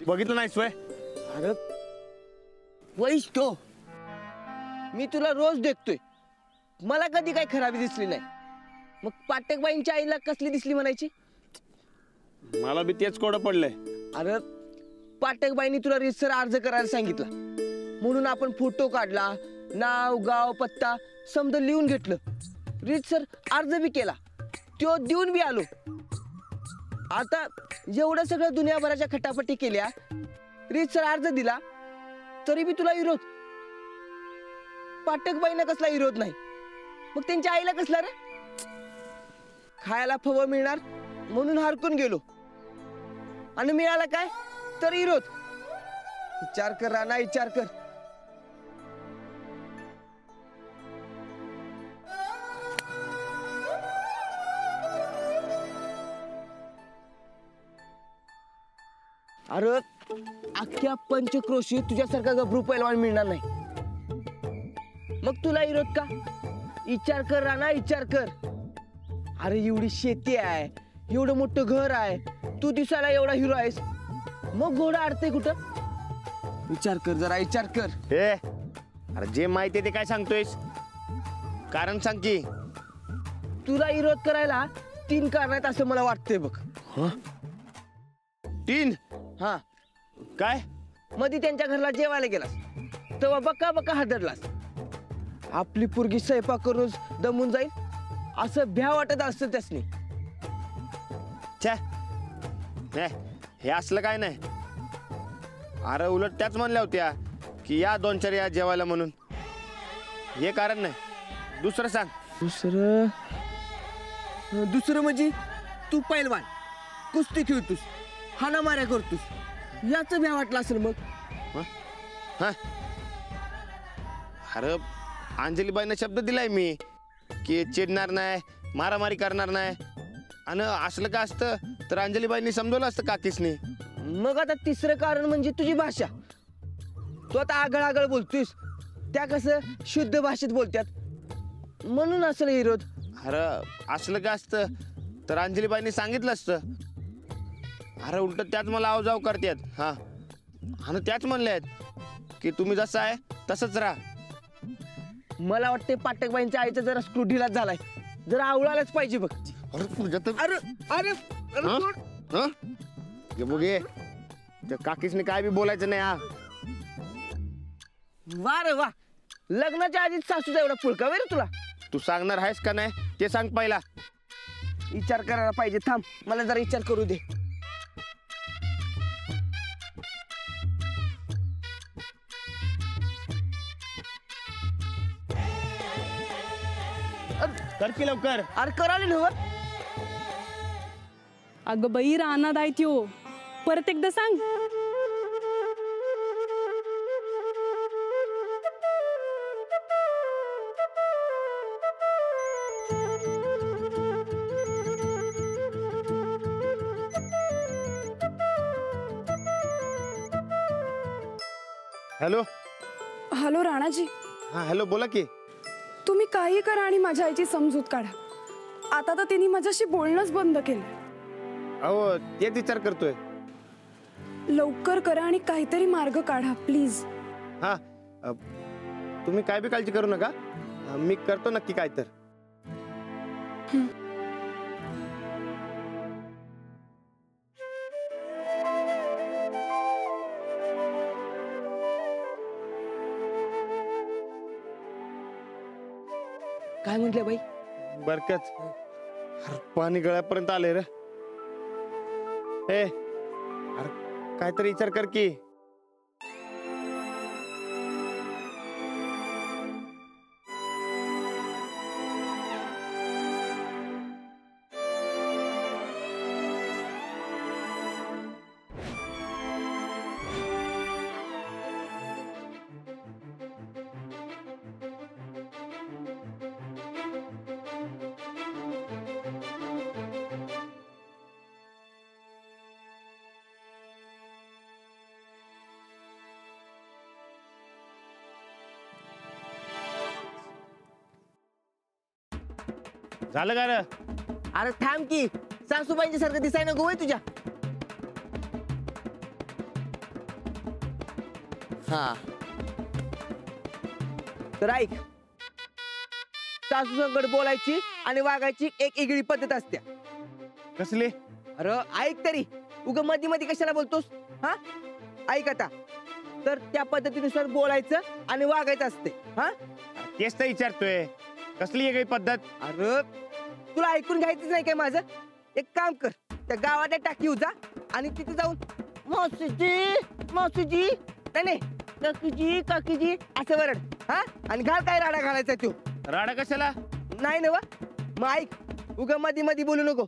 बघितलं नाही सोय? अरे वैष्णो, मी तुला रोज देखतोय, मला कधी काही खराबी दिसली नाही. मग पाटकबाईंच्या आईला कसली दिसली म्हणायची? मला बी तेच कोडं पडलंय. अरे पाटकबाईंनी तुला रीतसर अर्ज करायला सांगितला म्हणून आपण फोटो काढला, नाव गाव पत्ता समजा लिहून घेतलं, रीतसर अर्ज बी केला, तो देऊन बी आलो. आता एवढं सगळं दुनियाभराच्या खटापटी केल्या, रीतसर अर्ज दिला तरी बी तुला विरोध. पाटकबाईंना कसला विरोध नाही, मग त्यांच्या आईला कसला रे? खायला फवं मिळणार म्हणून हरकून गेलो आणि मिळाला काय तर विरोध. विचार कर राणा, विचार कर. अरे अख्ख्या पंचक्रोशीत तुझ्यासारखा गभरू पैलवान मिळणार नाही. मग तुला विरोध का? विचार कर राणा, विचार कर. अरे एवढी शेती आहे, एवढं मोठं घर आहे, तू दिसायला एवढा हिरो आहेस, मग घोडा अडते कुठं? विचार कर जरा, विचार कर. हे अरे जे माहिती ते काय सांगतोयस? कारण सांग की. तुला विरोध करायला 3 कारण आहेत असं मला वाटतंय बघ. 3? हा. काय? मधी त्यांच्या घरला जेवायला गेलास तेव्हा बक्का बक्का हादरलास. आपली पोरगी स्वयंपाक करून दमून जाईल असं भ्या वाटत असतं त्यासनी. हे असलं काय नाही. अरे उलट त्याच म्हणल्या होत्या की या 2-4 या जेवायला म्हणून. हे कारण नाही, दुसरं सांग. दुसरं म्हणजे तू पैलवान, कुस्ती खेळतोस, हाणामाऱ्या करतोस, याच भ्या वाटलं असेल मग. अरे अंजलीबाईंना शब्द दिलाय मी की चिडणार नाही, मारामारी करणार नाही. आणि असलं का असतं तर अंजलीबाईंनी समजवलं असतं काकीसनी. मग आता तिसरं कारण म्हणजे तुझी भाषा. तू आता आगळ आगळ बोलतोस, त्या कसं शुद्ध भाषेत बोलतात म्हणून असलं विरोध. अरे असलं का असतं तर अंजलीबाईंनी सांगितलं असतं. अरे उलट त्याच मला आवजाव करतात. हा, आणि त्याच म्हणल्यात की तुम्ही जसं आहे तसंच राहा. मला वाटते पाटकबाईंच्या आईचा जरा स्क्रू ढिलाच झालाय, जरा आवळायलाच पाहिजे बघ. अरे तुझ्या तर अरे अरे बघे त्या काकीसने काय बी बोलायचं नाही. हा वा रे वा, लग्नाच्या आधीच सासूचा एवढा पुळका वे रे तुला. तू सांगणार आहेस का नाही ते सांग पहिला. विचार करायला पाहिजे, थांब मला जरा विचार करू दे. कर की लवकर. अरे कराले नव. अगं बाई रानात आहे त्यो, परत एकदा सांग. हॅलो. हॅलो राणाजी. हा हॅलो, बोला की. तुम्ही काही करा आणि माझ्या आईची समजूत काढा. आता तर तिने माझ्याशी बोलणंच बंद केलं. अहो तेच विचार करतोय. लवकर करा आणि काहीतरी मार्ग काढा प्लीज. हा तुम्ही काय बी काळजी करू नका, मी करतो नक्की काय तर. काय म्हटलं बाई? बरकत पाणी गळ्यापर्यंत आले रे. ए अरे काहीतरी विचार कर की. झालं का रे? अरे थांब की, सासूबाईंच्या सारखं दिसाय नको होय तुझ्या. हा तर ऐक, सासू संकट बोलायची आणि वागायची एक वेगळी पद्धत असते. कसली? अरे ऐक तरी, उग मध्ये मध्ये कशाला बोलतोस? हा ऐक आता, तर त्या पद्धतीनुसार बोलायचं आणि वागायचं असते. हा तेच तर विचारतोय, कसली वेगळी पद्धत? अरे तुला ऐकून घ्यायचंच नाही काय माझं? एक काम कर, त्या गावात टाकी जा आणि तिथे जाऊन मावशीजी मावशीजी नाही काकीजी काकीजी असं वरड. हा आणि घाल काय राडा घालायचा तो. राडा कशाला? नाही ना मग ऐक, उग मध्ये मध्ये बोलू नको.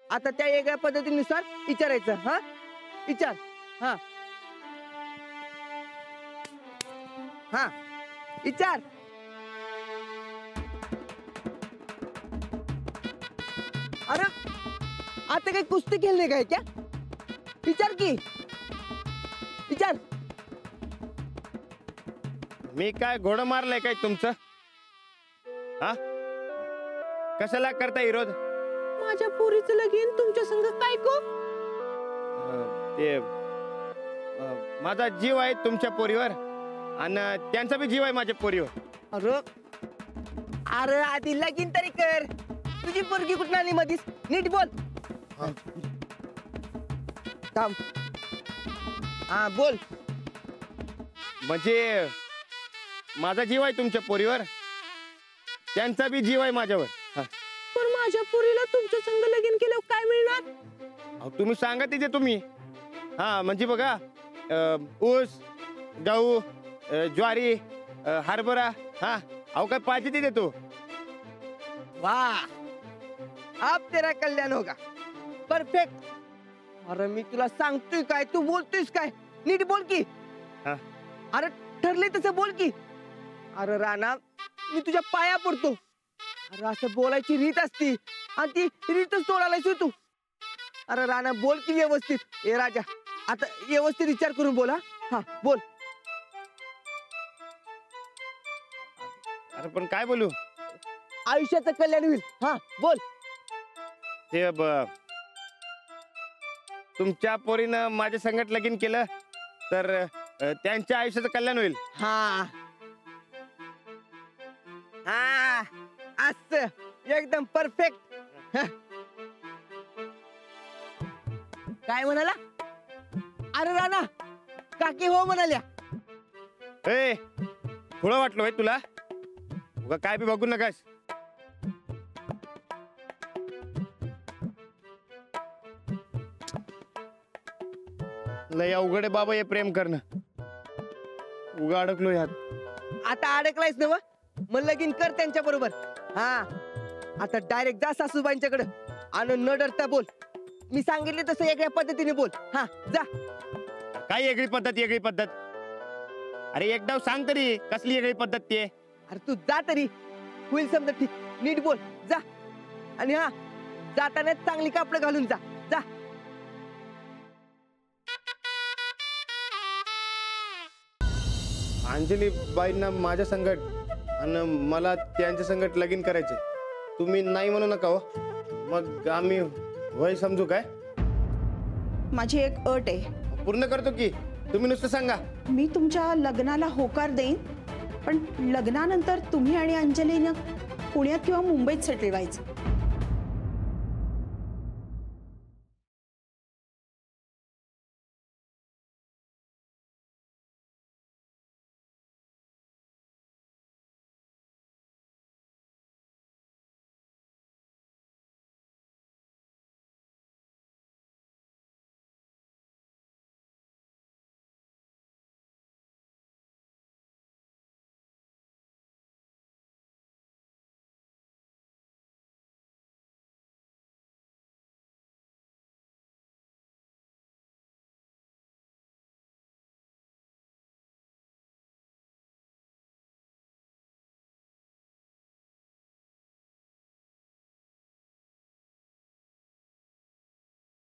आता त्या वेगळ्या पद्धतीनुसार विचारायचं. हा विचार. हा हा विचार. अरे आता काही कुस्ती खेळणे काय क्या? विचार की विचार. मी काय घोडं मारलंय काय तुमचं? हा कशाला करता विरोध? माझ्या पोरीचं लगीन तुमच्या संग काय को? ते माझा जीव आहे तुमच्या पोरीवर आणि त्यांचा बी जीव आहे माझ्या पोरीवर. अरे अरे आधी लगीन तरी कर. तुझी पोरगी कुठं आली मधीच? नीट बोल. थांब. हा बोल. म्हणजे माझा जीव आहे तुमच्या पोरीवर, त्यांचा बी जीव आहे माझ्यावर. पण माझ्या पोरीला तुमच्या संग लगीन केल्यावर काय मिळणार? अहो तुम्ही सांगा तिथे तुम्ही. हा म्हणजे बघा, ऊस, गहू, ज्वारी, हरभरा, हा अहो काय पाहिजे ते देतो. वाह, अब तेरा कल्याण होगा. परफेक्ट. अरे मी तुला सांगतोय काय, तू बोलतोयस काय? नीट बोल की. हा. अरे ठरले तसं बोल की. अरे राणा, मी तुझ्या पाया पडतो. अरे असं बोलायची रीत असती आणि ती रीतच तोडायलायस तू. अरे राणा बोल की व्यवस्थित. ए राजा, आता व्यवस्थित विचार करून बोला. हा बोल. अरे पण काय बोलू? आयुष्याचं कल्याण होईल. हा बोल. ते तुमच्या पोरीनं माझ्या संगत लगीन केलं तर त्यांच्या आयुष्याचं कल्याण होईल. हा हा असं एकदम परफेक्ट. काय म्हणाला? अरे राणा, काकी हो म्हणाल्या. ए थोडं वाटलं होय तुला? उगा काय बी बघू नकास. लय अवघड आहे बाबा हे प्रेम करणं. उगा अडकलो ह्यात. आता अडकलायस ना? मग लगीन कर त्यांच्या बरोबर. हा आता डायरेक्ट जा सासूबाईंच्याकडे आणि न डरता बोल. मी सांगितले तसं वेगळ्या पद्धतीने बोल. हा जा. काय वेगळी पद्धत? वेगळी पद्धत? अरे एक डाव सांग तरी, कसली वेगळी पद्धत ती? अरे तू जा तरी, होईल समजा. ठीक, नीट बोल. जा. आणि हा जाताना चांगली कापडं घालून जा. जा. अंजली बाईंना माझ्या संकट आणि मला त्यांच्या संकट लगीन करायचे. तुम्ही नाही म्हणू नका हो, मग आम्ही वय समजू काय? माझी एक अट आहे. पूर्ण करतो की, तुम्ही नुसतं सांगा. मी तुमच्या लग्नाला होकार देईन, पण लग्नानंतर तुम्ही आणि अंजलीनं पुण्यात किंवा मुंबईत सेटल व्हायचं.